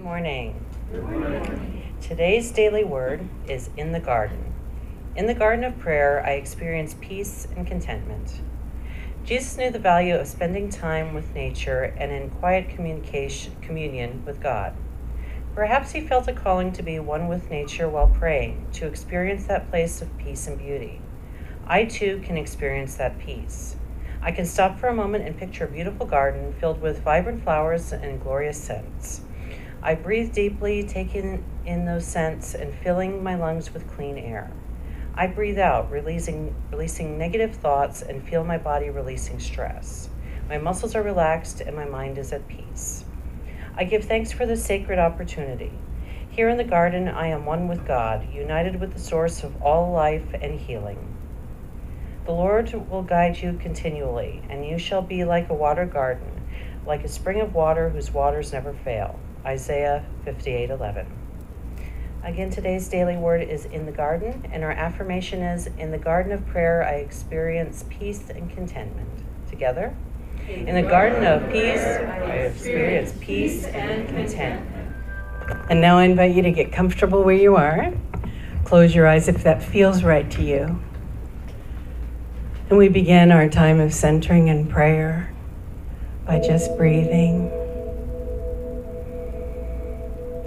morning. Good morning. Today's daily word is in the garden. In the garden of prayer, I experience peace and contentment. Jesus knew the value of spending time with nature and in quiet communion with God. Perhaps he felt a calling to be one with nature while praying, to experience that place of peace and beauty. I too can experience that peace. I can stop for a moment and picture a beautiful garden filled with vibrant flowers and glorious scents. I breathe deeply, taking in those scents and filling my lungs with clean air. I breathe out, releasing negative thoughts, and feel my body releasing stress. My muscles are relaxed and my mind is at peace. I give thanks for this sacred opportunity. Here in the garden, I am one with God, united with the source of all life and healing. The Lord will guide you continually, and you shall be like a water garden, like a spring of water whose waters never fail. Isaiah 58:11. Again, today's daily word is in the garden, and our affirmation is, in the garden of prayer, I experience peace and contentment. Together? In the garden of peace, I experience peace and contentment. And now I invite you to get comfortable where you are. Close your eyes if that feels right to you. And we begin our time of centering and prayer by just breathing.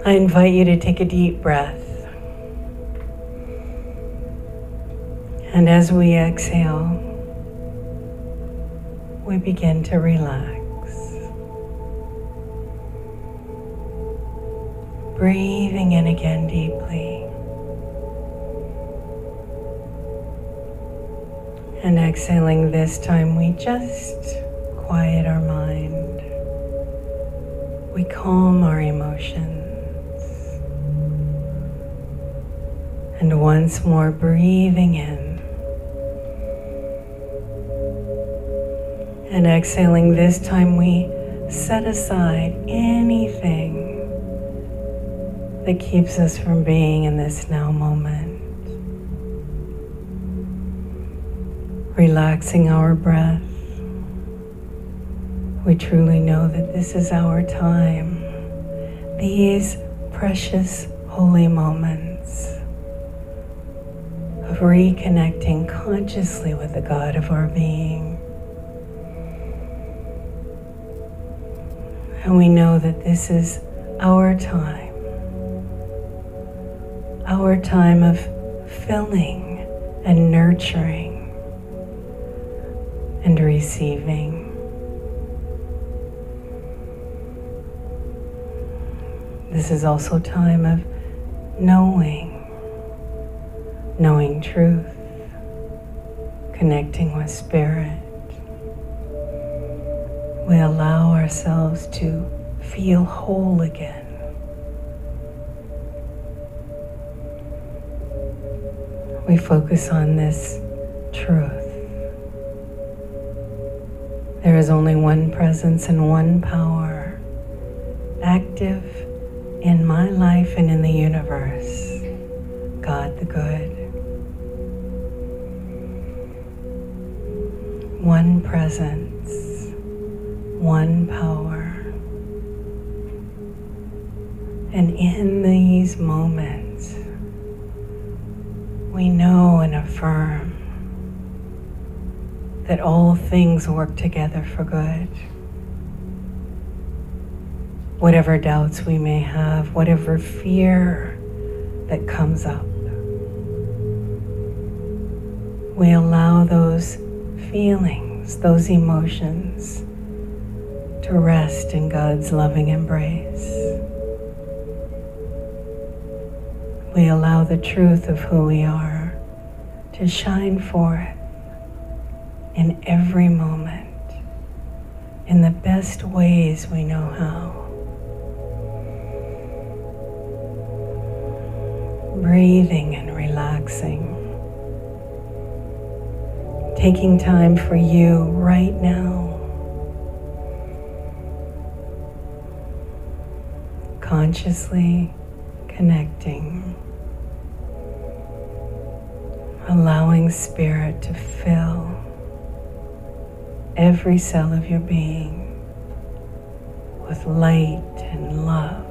I invite you to take a deep breath. And as we exhale, we begin to relax. Breathing in again deeply. And exhaling this time, we just quiet our mind. We calm our emotions. And once more breathing in. And exhaling this time, we set aside anything that keeps us from being in this now moment. Relaxing our breath, we truly know that this is our time, these precious holy moments of reconnecting consciously with the God of our being. And we know that this is our time of filling and nurturing and receiving. This is also time of knowing truth, connecting with spirit. We allow ourselves to feel whole again. We focus on this truth. There is only one presence and one power active in my life and in the universe, God the Good. One presence, one power. And in these moments, we know and affirm that all things work together for good. Whatever doubts we may have, whatever fear that comes up, we allow those feelings, those emotions to rest in God's loving embrace. We allow the truth of who we are to shine forth in every moment, in the best ways we know how. Breathing and relaxing. Taking time for you right now. Consciously connecting. Allowing spirit to fill every cell of your being with light and love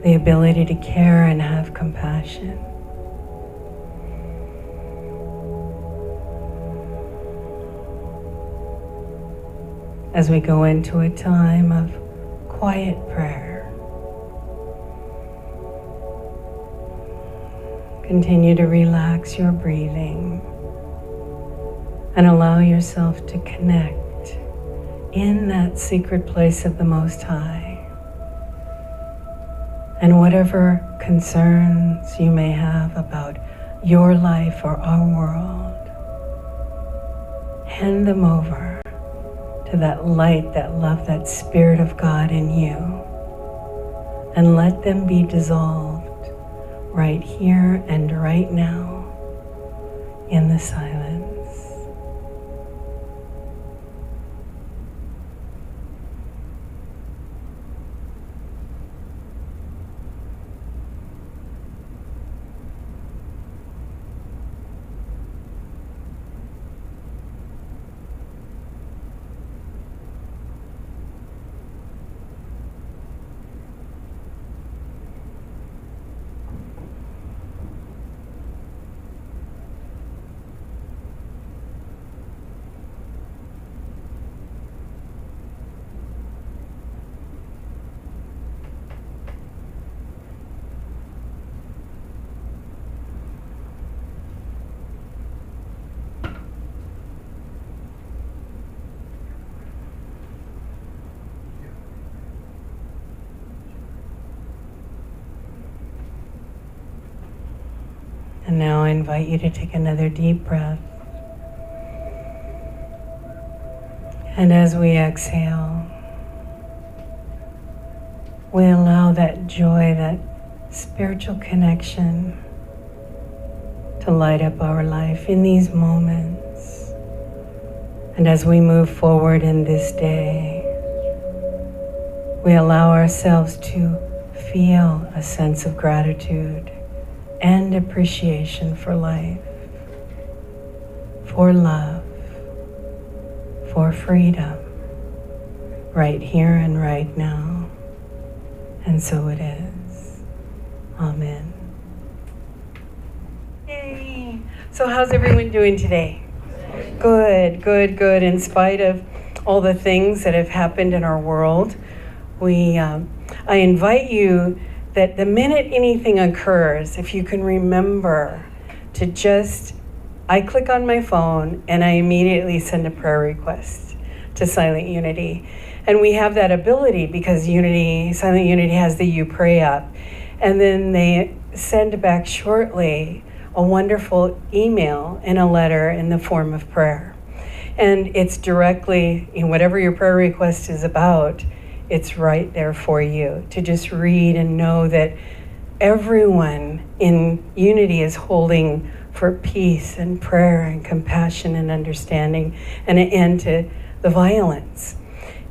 the ability to care and have compassion. As we go into a time of quiet prayer, continue to relax your breathing and allow yourself to connect in that secret place of the Most High. And whatever concerns you may have about your life or our world, hand them over to that light, that love, that Spirit of God in you, and let them be dissolved right here and right now in the silence. And now I invite you to take another deep breath. And as we exhale, we allow that joy, that spiritual connection to light up our life in these moments. And as we move forward in this day, we allow ourselves to feel a sense of gratitude and appreciation for life, for love, for freedom, right here and right now. And so it is. Amen. Yay! So how's everyone doing today? Good, good, good. In spite of all the things that have happened in our world, I invite you that the minute anything occurs, if you can remember to I click on my phone and I immediately send a prayer request to Silent Unity. And we have that ability because Silent Unity has the You Pray app. And then they send back shortly a wonderful email and a letter in the form of prayer. And it's directly, whatever your prayer request is about, it's right there for you to just read and know that everyone in Unity is holding for peace and prayer and compassion and understanding and an end to the violence.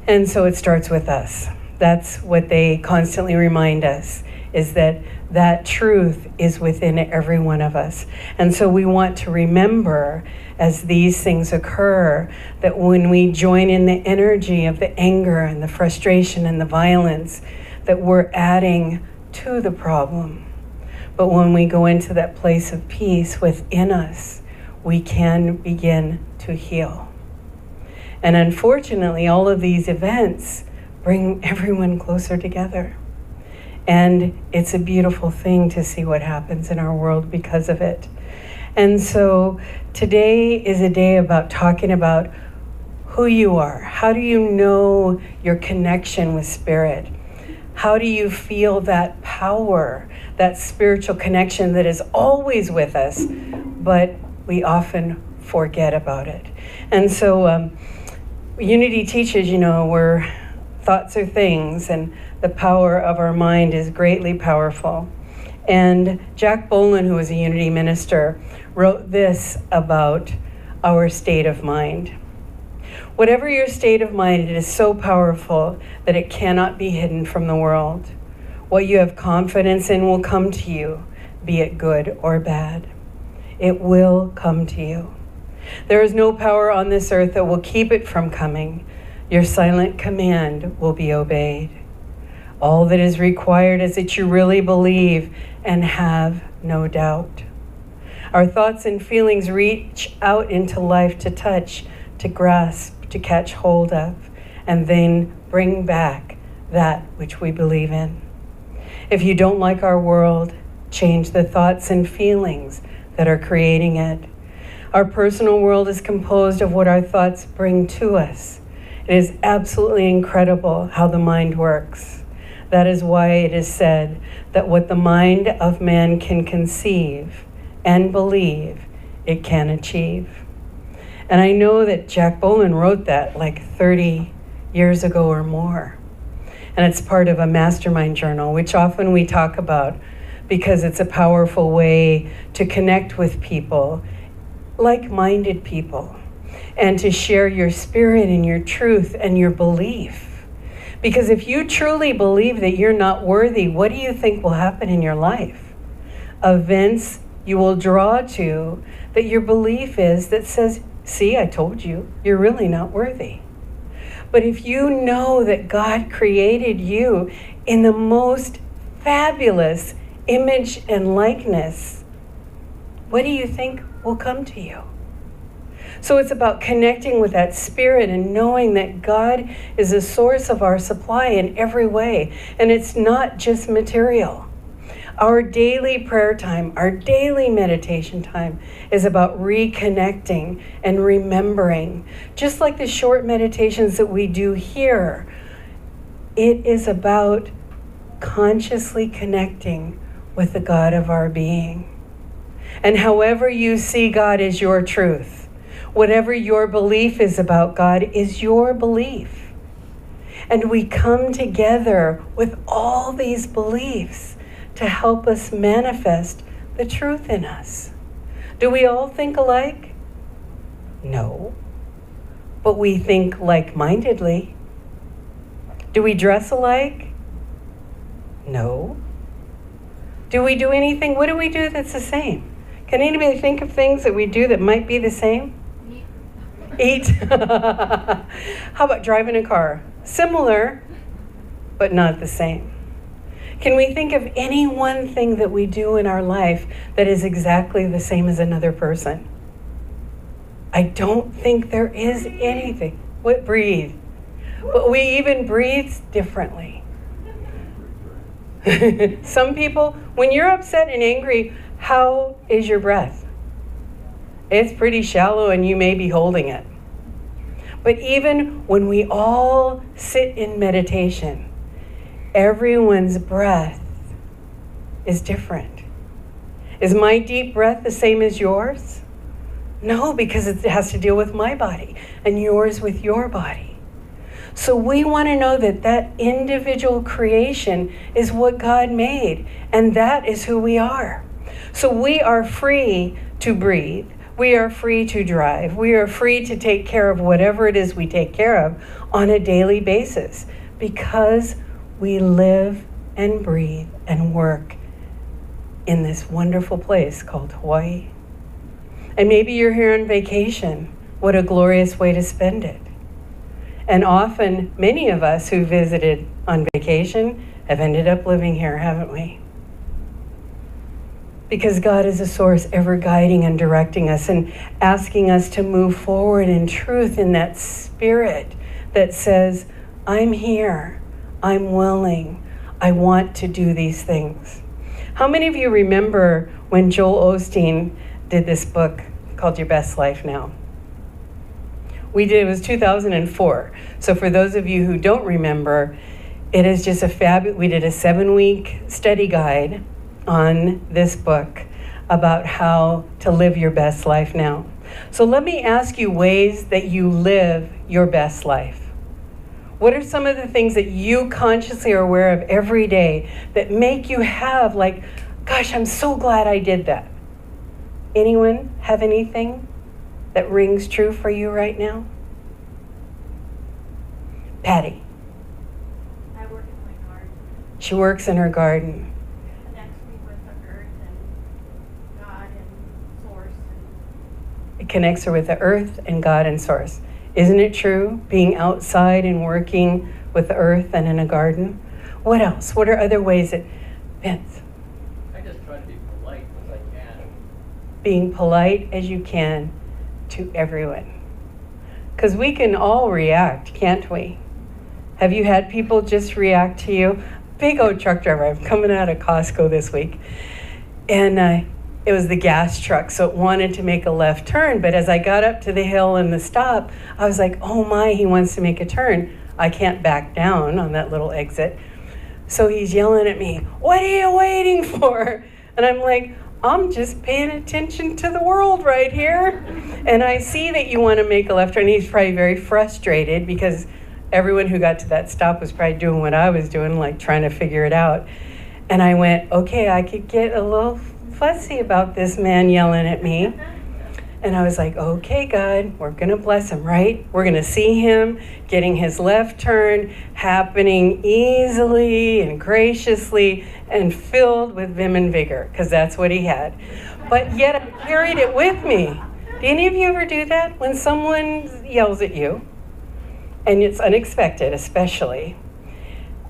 And so it starts with us. That's what they constantly remind us, is that truth is within every one of us. And so we want to remember as these things occur, that when we join in the energy of the anger and the frustration and the violence, that we're adding to the problem. But when we go into that place of peace within us, we can begin to heal. And unfortunately, all of these events bring everyone closer together. And it's a beautiful thing to see what happens in our world because of it. And so today is a day about talking about who you are. How do you know your connection with Spirit? How do you feel that power, that spiritual connection that is always with us, but we often forget about it? And so Unity teaches, where thoughts are things, and the power of our mind is greatly powerful. And Jack Boland, who was a Unity minister, wrote this about our state of mind. Whatever your state of mind, it is so powerful that it cannot be hidden from the world. What you have confidence in will come to you, be it good or bad. It will come to you. There is no power on this earth that will keep it from coming. Your silent command will be obeyed. All that is required is that you really believe and have no doubt. Our thoughts and feelings reach out into life to touch, to grasp, to catch hold of, and then bring back that which we believe in. If you don't like our world, change the thoughts and feelings that are creating it. Our personal world is composed of what our thoughts bring to us. It is absolutely incredible how the mind works. That is why it is said that what the mind of man can conceive and believe, it can achieve. And I know that Jack Boland wrote that like 30 years ago or more. And it's part of a mastermind journal, which often we talk about because it's a powerful way to connect with people, like-minded people, and to share your spirit and your truth and your belief. Because if you truly believe that you're not worthy, what do you think will happen in your life? Events you will draw to that your belief is that says, see, I told you, you're really not worthy. But if you know that God created you in the most fabulous image and likeness, what do you think will come to you? So it's about connecting with that spirit and knowing that God is a source of our supply in every way. And it's not just material. Our daily prayer time, our daily meditation time is about reconnecting and remembering. Just like the short meditations that we do here, it is about consciously connecting with the God of our being. And however you see God is your truth. Whatever your belief is about God is your belief. And we come together with all these beliefs to help us manifest the truth in us. Do we all think alike? No. But we think like-mindedly. Do we dress alike? No. Do we do anything? What do we do that's the same? Can anybody think of things that we do that might be the same? Eat. How about driving a car? Similar, but not the same. Can we think of any one thing that we do in our life that is exactly the same as another person? I don't think there is anything. What? Breathe. But we even breathe differently. Some people, when you're upset and angry, how is your breath? It's pretty shallow and you may be holding it. But even when we all sit in meditation, everyone's breath is different. Is my deep breath the same as yours? No, because it has to deal with my body and yours with your body. So we want to know that that individual creation is what God made, and that is who we are. So we are free to breathe. We are free to drive. We are free to take care of whatever it is we take care of on a daily basis because we live and breathe and work in this wonderful place called Hawaii. And maybe you're here on vacation. What a glorious way to spend it. And often, many of us who visited on vacation have ended up living here, haven't we? Because God is a source ever guiding and directing us and asking us to move forward in truth in that spirit that says, I'm here, I'm willing, I want to do these things. How many of you remember when Joel Osteen did this book called Your Best Life Now? It was 2004. So for those of you who don't remember, it is just we did a 7-week study guide on this book about how to live your best life now. So let me ask you ways that you live your best life. What are some of the things that you consciously are aware of every day that make you have like, gosh, I'm so glad I did that? Anyone have anything that rings true for you right now? Patty. I work in my garden. She works in her garden. Connects me with the earth and God and source. It connects her with the earth and God and source. Isn't it true? Being outside and working with the earth and in a garden. What else? What are other ways that, Vince? I just try to be polite as I can. Being polite as you can to everyone. Because we can all react, can't we? Have you had people just react to you? Big old truck driver. I'm coming out of Costco this week. And it was the gas truck, so it wanted to make a left turn. But as I got up to the hill and the stop, I was like, oh my, he wants to make a turn. I can't back down on that little exit. So he's yelling at me, what are you waiting for? And I'm like, I'm just paying attention to the world right here. And I see that you want to make a left turn. He's probably very frustrated because everyone who got to that stop was probably doing what I was doing, like trying to figure it out. And I went, okay, I could get a little fussy about this man yelling at me. And I was like, okay, God, we're going to bless him, right? We're going to see him getting his left turn happening easily and graciously and filled with vim and vigor, because that's what he had. But yet I carried it with me. Do any of you ever do that? When someone yells at you, and it's unexpected especially,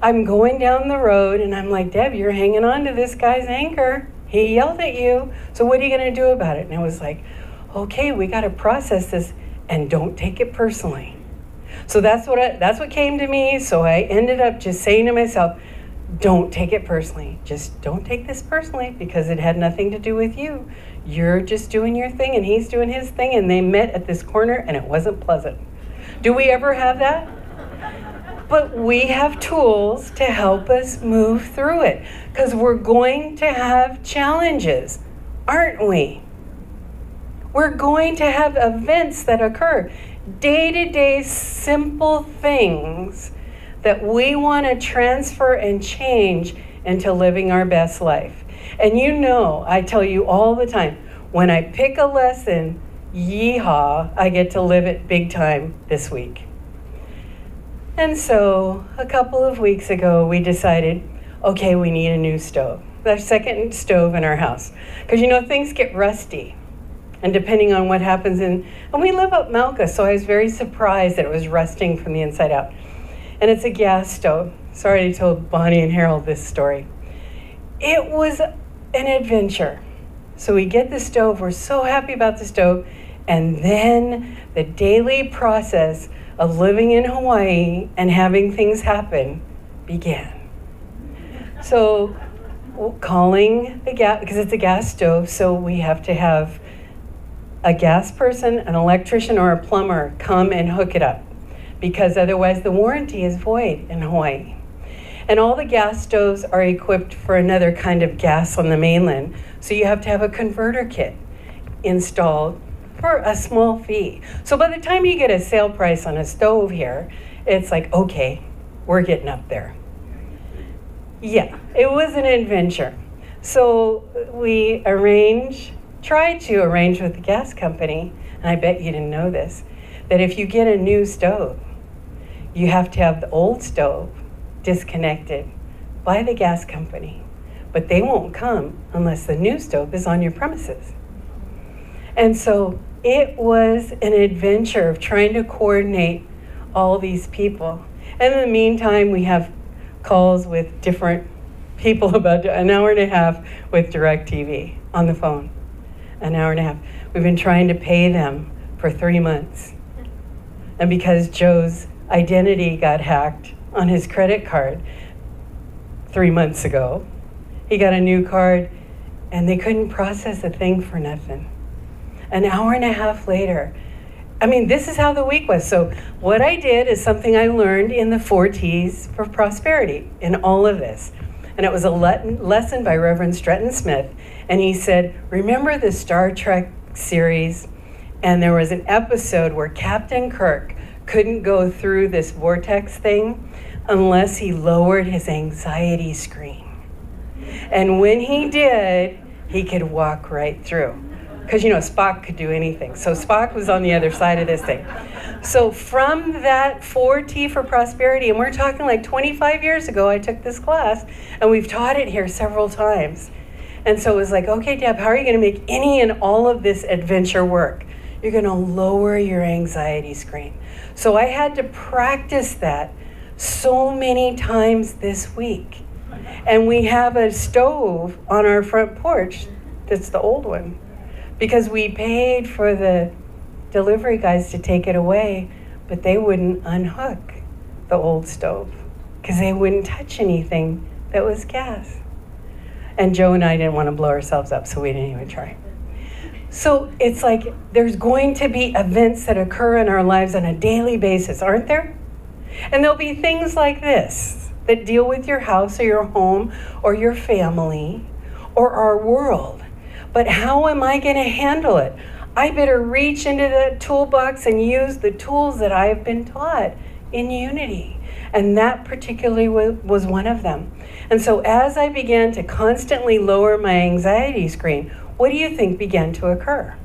I'm going down the road and I'm like, Deb, you're hanging on to this guy's anchor. He yelled at you. So what are you going to do about it? And I was like, okay, we got to process this and don't take it personally. So that's what came to me. So I ended up just saying to myself, don't take it personally. Just don't take this personally because it had nothing to do with you. You're just doing your thing and he's doing his thing, and they met at this corner and it wasn't pleasant. Do we ever have that? But we have tools to help us move through it because we're going to have challenges, aren't we? We're going to have events that occur, day-to-day simple things that we want to transfer and change into living our best life. And you know, I tell you all the time, when I pick a lesson, yeehaw, I get to live it big time this week. And so a couple of weeks ago, we decided, okay, we need a new stove. The second stove in our house. Because you know, things get rusty. And depending on what happens and we live up Malka, so I was very surprised that it was rusting from the inside out. And it's a gas stove. Sorry I told Bonnie and Harold this story. It was an adventure. So we get the stove, we're so happy about the stove, and then the daily process of living in Hawaii and having things happen began. So calling the gas, because it's a gas stove, so we have to have a gas person, an electrician, or a plumber come and hook it up, because otherwise the warranty is void in Hawaii. And all the gas stoves are equipped for another kind of gas on the mainland, so you have to have a converter kit installed for a small fee. So by the time you get a sale price on a stove here, it's like, okay, we're getting up there. Yeah, it was an adventure. So we tried to arrange with the gas company, and I bet you didn't know this, that if you get a new stove, you have to have the old stove disconnected by the gas company, but they won't come unless the new stove is on your premises. And so it was an adventure of trying to coordinate all these people. And in the meantime, we have calls with different people about an hour and a half with DirecTV on the phone. An hour and a half. We've been trying to pay them for 3 months. And because Joe's identity got hacked on his credit card 3 months ago, he got a new card and they couldn't process a thing for nothing. An hour and a half later. I mean, this is how the week was. So what I did is something I learned in the 4 T's for prosperity in all of this. And it was a lesson by Reverend Stretton Smith. And he said, remember the Star Trek series? And there was an episode where Captain Kirk couldn't go through this vortex thing unless he lowered his anxiety screen. And when he did, he could walk right through. Because, you know, Spock could do anything. So Spock was on the other side of this thing. So from that 4T for prosperity, and we're talking like 25 years ago, I took this class, and we've taught it here several times. And so it was like, okay, Deb, how are you going to make any and all of this adventure work? You're going to lower your anxiety screen. So I had to practice that so many times this week. And we have a stove on our front porch that's the old one, because we paid for the delivery guys to take it away, but they wouldn't unhook the old stove because they wouldn't touch anything that was gas. And Joe and I didn't want to blow ourselves up, so we didn't even try. So it's like there's going to be events that occur in our lives on a daily basis, aren't there? And there'll be things like this that deal with your house or your home or your family or our world. But how am I going to handle it? I better reach into that toolbox and use the tools that I have been taught in Unity. And that particularly was one of them. And so as I began to constantly lower my anxiety screen, what do you think began to occur?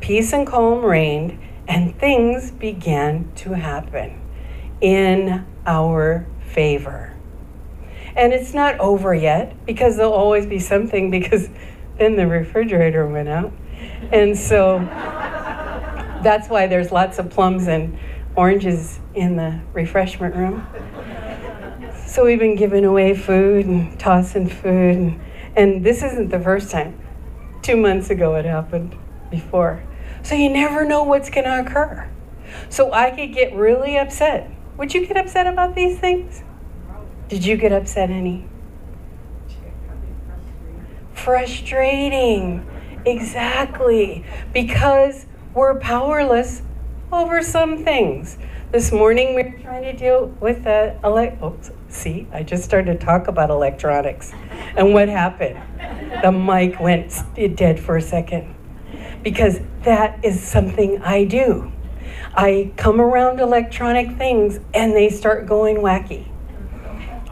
Peace and calm reigned, and things began to happen in our favor. And it's not over yet, because there'll always be something, because then the refrigerator went out. And so that's why there's lots of plums and oranges in the refreshment room. So we've been giving away food and tossing food. And this isn't the first time. 2 months ago it happened before. So you never know what's going to occur. So I could get really upset. Would you get upset about these things? Did you get upset any? Frustrating. Exactly. Because we're powerless over some things. This morning we were trying to deal with I just started to talk about electronics. And what happened? The mic went dead for a second. Because that is something I do. I come around electronic things and they start going wacky.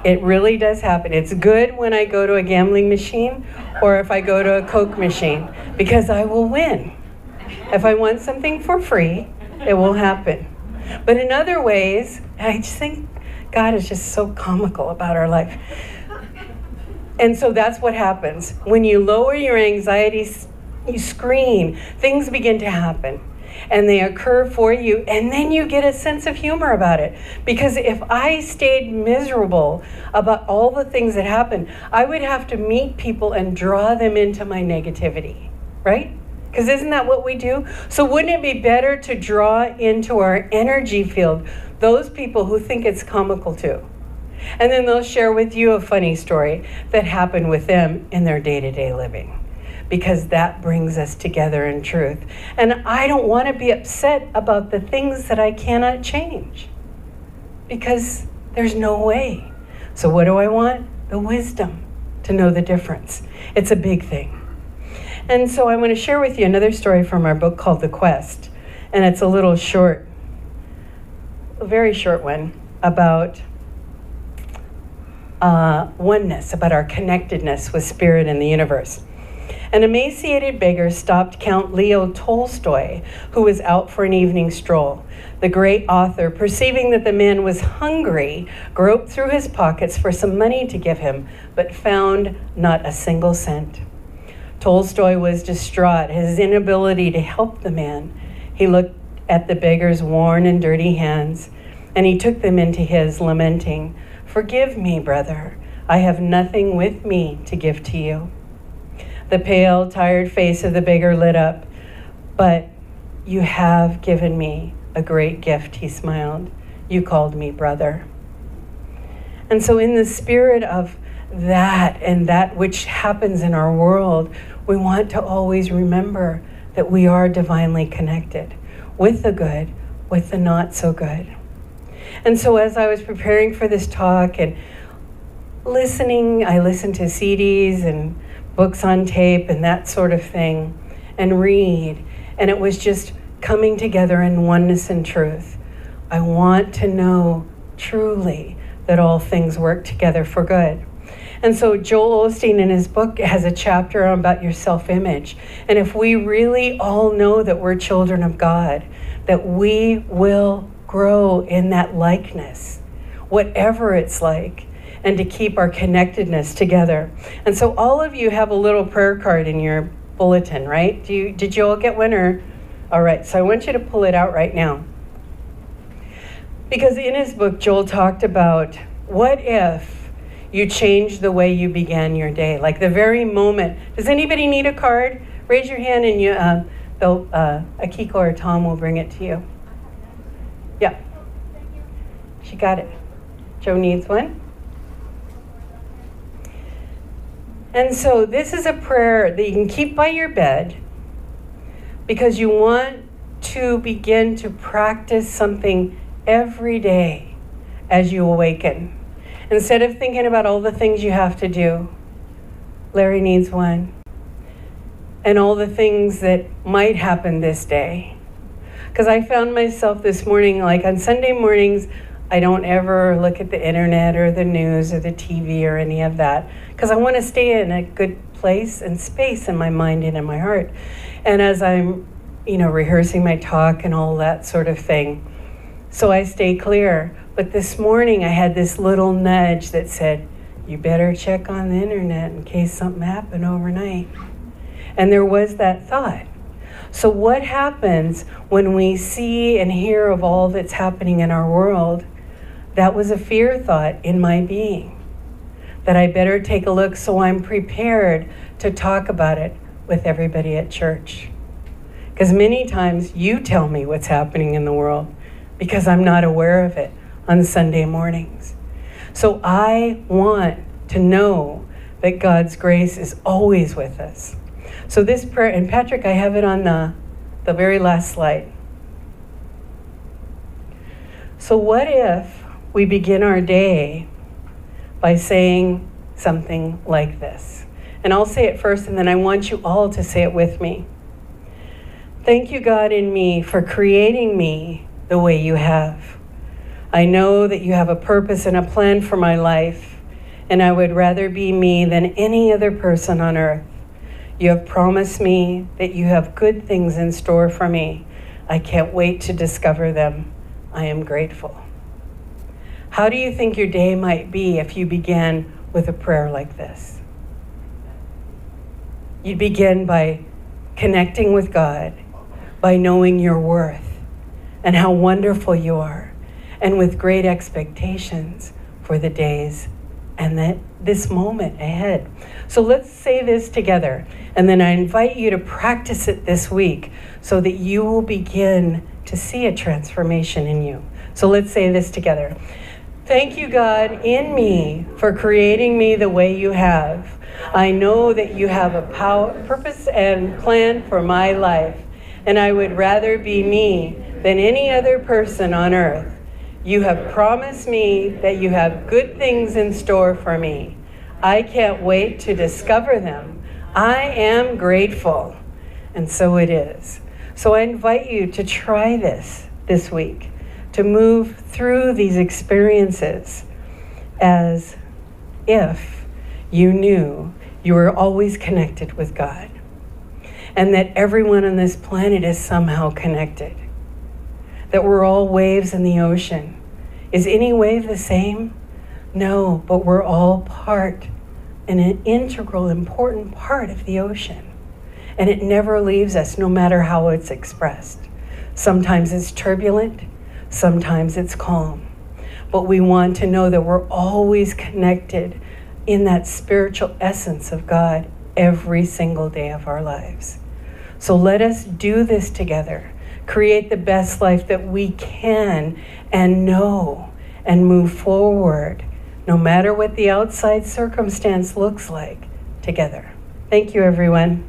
It really does happen. It's good when I go to a gambling machine or if I go to a Coke machine, because I will win. If I want something for free, it will happen. But in other ways, I just think God is just so comical about our life. And so that's what happens. When you lower your anxiety screen, things begin to happen. And they occur for you, and then you get a sense of humor about it. Because if I stayed miserable about all the things that happen, I would have to meet people and draw them into my negativity, right? Because isn't that what we do? So wouldn't it be better to draw into our energy field those people who think it's comical too? And then they'll share with you a funny story that happened with them in their day-to-day living. Because that brings us together in truth. And I don't want to be upset about the things that I cannot change, because there's no way. So what do I want? The wisdom to know the difference. It's a big thing. And so I want to share with you another story from our book called The Quest. And it's a little short, a very short one, about oneness, about our connectedness with spirit and the universe. An emaciated beggar stopped Count Leo Tolstoy, who was out for an evening stroll. The great author, perceiving that the man was hungry, groped through his pockets for some money to give him, but found not a single cent. Tolstoy was distraught at his inability to help the man. He looked at the beggar's worn and dirty hands, and he took them into his, lamenting, "Forgive me, brother. I have nothing with me to give to you." The pale, tired face of the beggar lit up. "But you have given me a great gift," he smiled. "You called me brother." And so in the spirit of that and that which happens in our world, we want to always remember that we are divinely connected with the good, with the not so good. And so as I was preparing for this talk and listening, I listened to CDs and books on tape and that sort of thing, and read. And it was just coming together in oneness and truth. I want to know truly that all things work together for good. And so Joel Osteen in his book has a chapter about your self-image. And if we really all know that we're children of God, that we will grow in that likeness, whatever it's like, and to keep our connectedness together. And so all of you have a little prayer card in your bulletin, right? Did you all get one? All right, so I want you to pull it out right now. Because in his book, Joel talked about what if you changed the way you began your day, like the very moment. Does anybody need a card? Raise your hand and Akiko or Tom will bring it to you. Yeah. She got it. Joe needs one. And so this is a prayer that you can keep by your bed because you want to begin to practice something every day as you awaken. Instead of thinking about all the things you have to do, Larry needs one, and all the things that might happen this day. Because I found myself this morning, like on Sunday mornings, I don't ever look at the internet or the news or the TV or any of that because I want to stay in a good place and space in my mind and in my heart. And as I'm, rehearsing my talk and all that sort of thing, so I stay clear. But this morning I had this little nudge that said, you better check on the internet in case something happened overnight. And there was that thought. So what happens when we see and hear of all that's happening in our world? That was a fear thought in my being, that I better take a look so I'm prepared to talk about it with everybody at church. Because many times you tell me what's happening in the world because I'm not aware of it on Sunday mornings. So I want to know that God's grace is always with us. So this prayer, and Patrick, I have it on the very last slide. So what if we begin our day by saying something like this? And I'll say it first, and then I want you all to say it with me. Thank you, God, in me for creating me the way you have. I know that you have a purpose and a plan for my life, and I would rather be me than any other person on earth. You have promised me that you have good things in store for me. I can't wait to discover them. I am grateful. How do you think your day might be if you began with a prayer like this? You'd begin by connecting with God, by knowing your worth and how wonderful you are, and with great expectations for the days and this moment ahead. So let's say this together, and then I invite you to practice it this week so that you will begin to see a transformation in you. So let's say this together. Thank you, God, in me for creating me the way you have. I know that you have a purpose and plan for my life, and I would rather be me than any other person on earth. You have promised me that you have good things in store for me. I can't wait to discover them. I am grateful. And so it is. So I invite you to try this week, to move through these experiences as if you knew you were always connected with God, and that everyone on this planet is somehow connected, that we're all waves in the ocean. Is any wave the same? No, but we're all part and an integral, important part of the ocean. And it never leaves us, no matter how it's expressed. Sometimes it's turbulent, sometimes it's calm. But we want to know that we're always connected in that spiritual essence of God every single day of our lives. So let us do this together. Create the best life that we can and know, and move forward, no matter what the outside circumstance looks like, together. Thank you, everyone.